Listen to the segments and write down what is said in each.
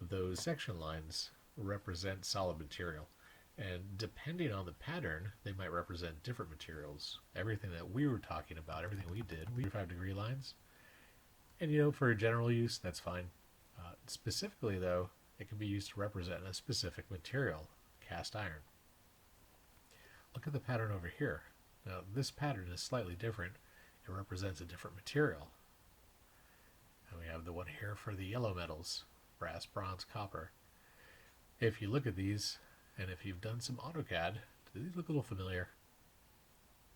those section lines represent solid material. And depending on the pattern, they might represent different materials. Everything that we were talking about, everything we did, we 5-degree lines. And for general use, that's fine. Specifically, though, it can be used to represent a specific material, cast iron. Look at the pattern over here. Now, this pattern is slightly different. It represents a different material. And we have the one here for the yellow metals, brass, bronze, copper. If you look at these, and if you've done some AutoCAD, do these look a little familiar?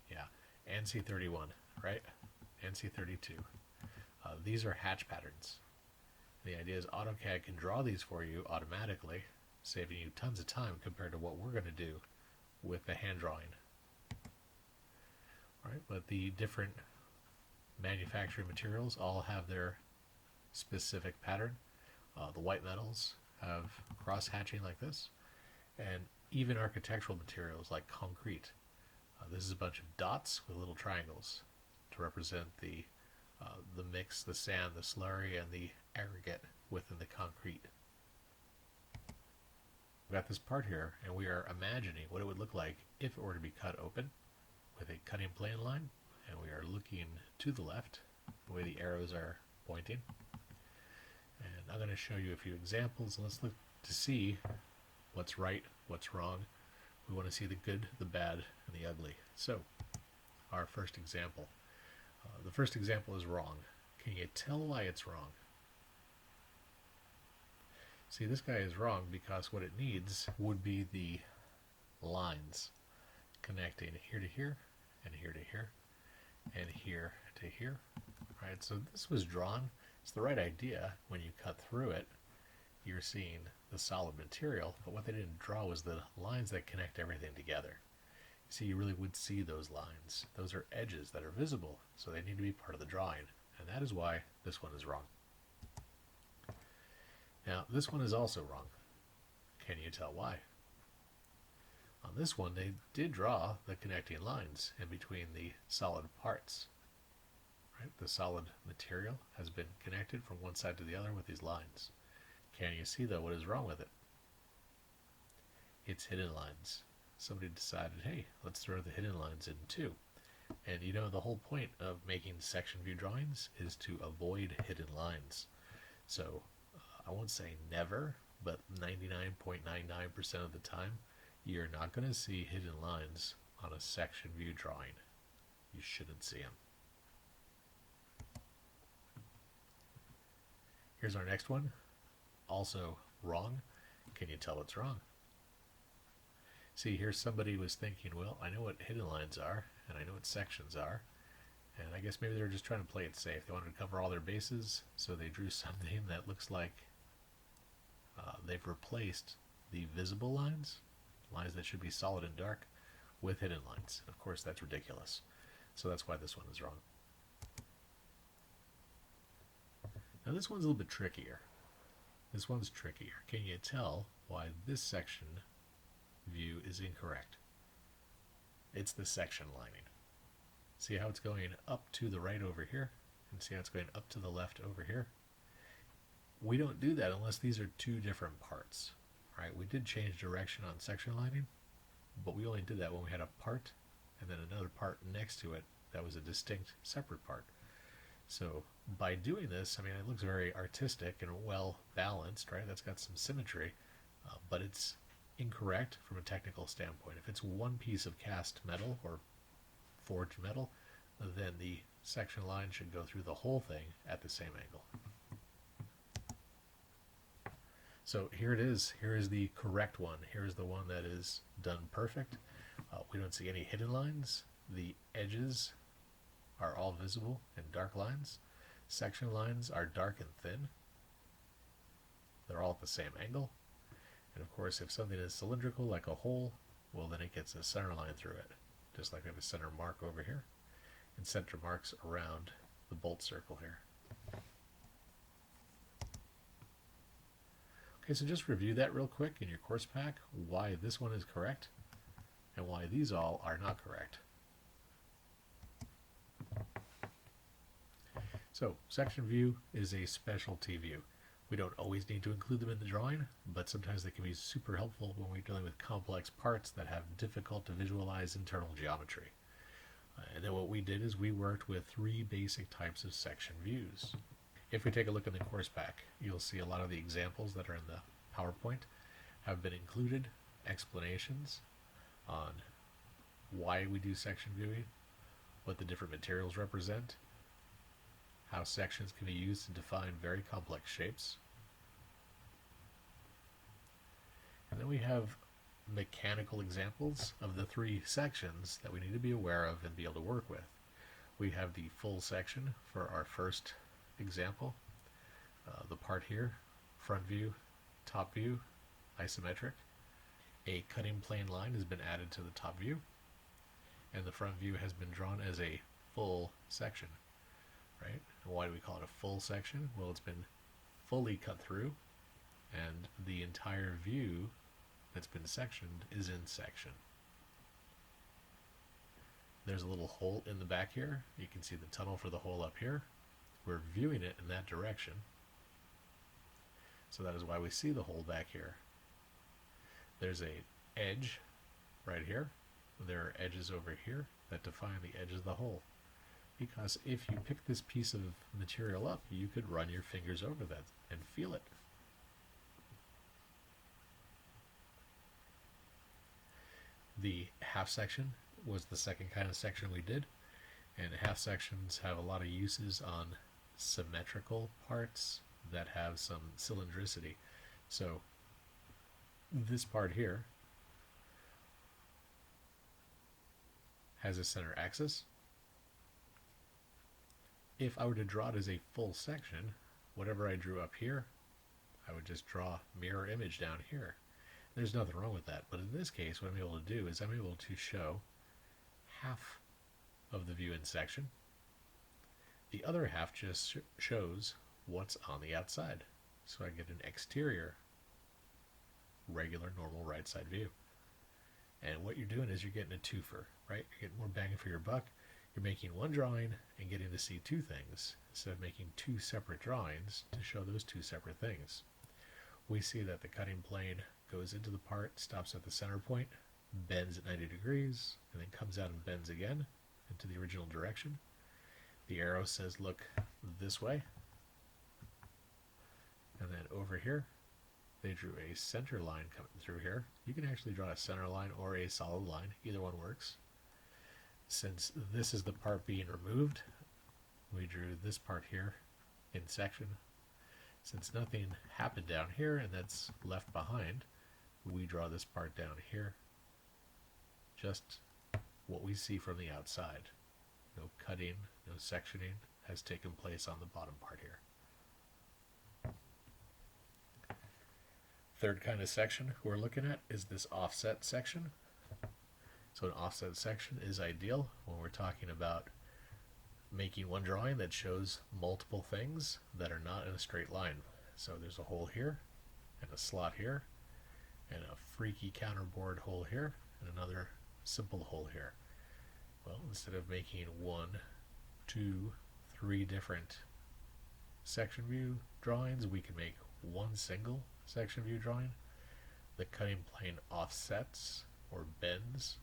Yeah, ANSI 31, right? ANSI 32. These are hatch patterns. The idea is AutoCAD can draw these for you automatically, saving you tons of time compared to what we're going to do with the hand drawing. All right, but the different manufacturing materials all have their specific pattern. The white metals have cross hatching like this, and even architectural materials like concrete. This is a bunch of dots with little triangles to represent the mix, the sand, the slurry, and the aggregate within the concrete. We've got this part here, and we are imagining what it would look like if it were to be cut open with a cutting plane line, and we are looking to the left, the way the arrows are pointing. And I'm going to show you a few examples. Let's look to see what's right, what's wrong. We want to see the good, the bad, and the ugly. So, our first example. The first example is wrong. Can you tell why it's wrong? See, this guy is wrong because what it needs would be the lines connecting here to here, and here to here, and here to here. Right, so this was drawn. It's the right idea. When you cut through it, you're seeing the solid material, but what they didn't draw was the lines that connect everything together. See, you really would see those lines. Those are edges that are visible, so they need to be part of the drawing, and that is why this one is wrong. Now, this one is also wrong. Can you tell why? On this one, they did draw the connecting lines in between the solid parts. Right? The solid material has been connected from one side to the other with these lines. Can you see, though, what is wrong with it? It's hidden lines. Somebody decided, hey, let's throw the hidden lines in too. And the whole point of making section view drawings is to avoid hidden lines. So I won't say never, but 99.99% of the time, you're not going to see hidden lines on a section view drawing. You shouldn't see them. Here's our next one. Also wrong. Can you tell what's wrong? See, here somebody was thinking, well, I know what hidden lines are, and I know what sections are, and I guess maybe they were just trying to play it safe. They wanted to cover all their bases, so they drew something that looks like they've replaced the visible lines that should be solid and dark, with hidden lines. Of course, that's ridiculous. So that's why this one is wrong. Now this one's a little bit trickier. This one's trickier. Can you tell why this section view is incorrect? It's the section lining. See how it's going up to the right over here, and see how it's going up to the left over here? We don't do that unless these are two different parts. Right? We did change direction on section lining, but we only did that when we had a part and then another part next to it that was a distinct separate part. So by doing this, I mean, it looks very artistic and well balanced, right? That's got some symmetry, but it's incorrect from a technical standpoint. If it's one piece of cast metal or forged metal, then the section line should go through the whole thing at the same angle. So here it is. Here is the correct one. Here is the one that is done perfect. We don't see any hidden lines. The edges are all visible in dark lines. Section lines are dark and thin. They're all at the same angle. And of course, if something is cylindrical like a hole, well, then it gets a center line through it. Just like we have a center mark over here and center marks around the bolt circle here. Okay, so just review that real quick in your course pack, why this one is correct and why these all are not correct. So, section view is a specialty view. We don't always need to include them in the drawing, but sometimes they can be super helpful when we're dealing with complex parts that have difficult to visualize internal geometry. And then what we did is we worked with 3 basic types of section views. If we take a look in the course pack, you'll see a lot of the examples that are in the PowerPoint have been included, explanations on why we do section viewing, what the different materials represent, how sections can be used to define very complex shapes. And then we have mechanical examples of the 3 sections that we need to be aware of and be able to work with. We have the full section for our first example, the part here, front view, top view, isometric. A cutting plane line has been added to the top view, and the front view has been drawn as a full section, right? And why do we call it a full section? Well, it's been fully cut through, and the entire view that's been sectioned is in section. There's a little hole in the back here. You can see the tunnel for the hole up here. We're viewing it in that direction, so that is why we see the hole back here. There's a edge right here. There are edges over here that define the edge of the hole, because if you pick this piece of material up, you could run your fingers over that and feel it. The half section was the second kind of section we did, and half sections have a lot of uses on symmetrical parts that have some cylindricity. So this part here has a center axis. If I were to draw it as a full section, whatever I drew up here, I would just draw mirror image down here. There's nothing wrong with that, but in this case what I'm able to do is I'm able to show half of the view in section. The other half just shows what's on the outside. So I get an exterior, regular, normal right side view. And what you're doing is you're getting a twofer, right? You're getting more bang for your buck. You're making one drawing and getting to see 2 things instead of making 2 separate drawings to show those 2 separate things. We see that the cutting plane goes into the part, stops at the center point, bends at 90 degrees, and then comes out and bends again into the original direction. The arrow says look this way. And then over here, they drew a center line coming through here. You can actually draw a center line or a solid line. Either one works. Since this is the part being removed, we drew this part here in section. Since nothing happened down here and that's left behind, we draw this part down here. Just what we see from the outside. No cutting, no sectioning has taken place on the bottom part here. Third kind of section we're looking at is this offset section. So an offset section is ideal when we're talking about making one drawing that shows multiple things that are not in a straight line. So there's a hole here, and a slot here, and a freaky counterboard hole here, and another simple hole here. Well, instead of making 1, 2, 3 different section view drawings, we can make one single section view drawing. The cutting plane offsets or bends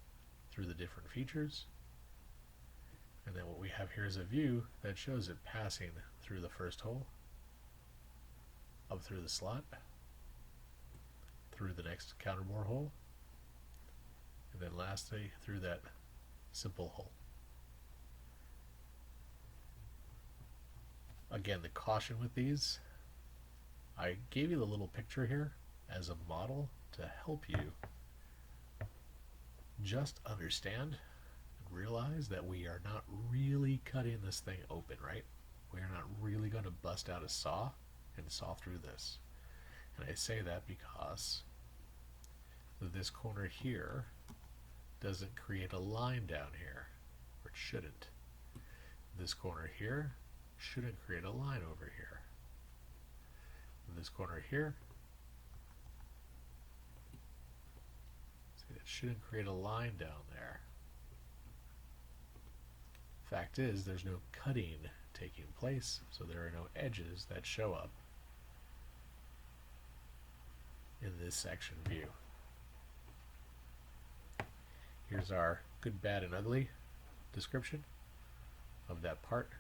through the different features. And then what we have here is a view that shows it passing through the first hole, up through the slot, through the next counterbore hole, and then lastly through that simple hole. Again, the caution with these, I gave you the little picture here as a model to help you just understand and realize that we are not really cutting this thing open, right? We are not really going to bust out a saw and saw through this. And I say that because this corner here doesn't create a line down here, or it shouldn't. This corner here shouldn't create a line over here. This corner here, see, it shouldn't create a line down there. Fact is, there's no cutting taking place, so there are no edges that show up. this section view. Here's our good, bad, and ugly description of that part.